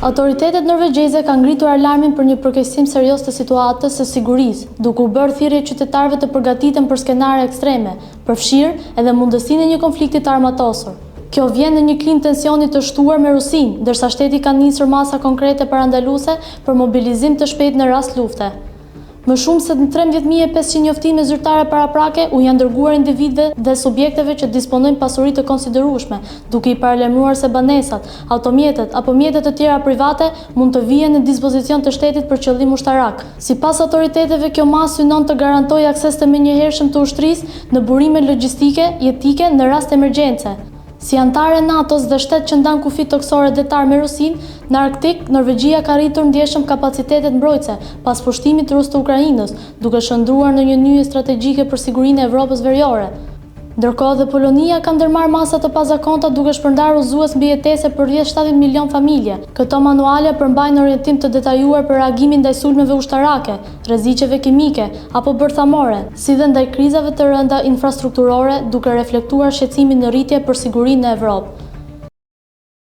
Autoritetet norvegjeze kanë ngritur alarmin për një përkeqësim serioz të situatës së sigurisë, duke u bërë thirrje qytetarëve të përgatiten për skenare ekstreme, përfshirë edhe mundësinë e një konflikti të armatosur. Kjo vjen në një klim tensioni të shtuar me Rusinë, ndërsa shteti ka nisur masa konkrete parandaluese për mobilizim të shpejtë në rast lufte. Më shumë se 13.500 njoftime zyrtare paraprake u janë dërguar individëve dhe subjekteve që disponojnë pasuri të konsiderueshme, duke i paralajmëruar se banesat, automjetet apo mjetet të tjera private mund të vijnë në dispozicion të shtetit për qëllim ushtarak. Sipas autoriteteve, kjo masë synon të garantojë akses të menjëhershëm të ushtrisë në burime logjistike jetike në rast emergjence. Si antare e NATO-s dhe shtet që ndan kufi toksore detar me Rusinë, në Arktik, Norvegjia ka rritur ndjeshëm kapacitetet mbrojtëse pas pushtimit rus të Ukrainës, duke shndruar në një nyje strategjike për sigurinë e Evropës Veriore. Ndërkohë dhe Polonia ka ndërmarrë masa të pazakonta duke shpërndarë udhëzues mbi jetese për rreth 70 milion familje. Këto manuale përmbajnë orientim të detajuar për reagimin ndaj sulmeve ushtarake, rreziqeve kimike apo bërthamore, si dhe ndaj krizave të rënda infrastrukturore, duke reflektuar shqetësimin në rritje për sigurinë në Evropë.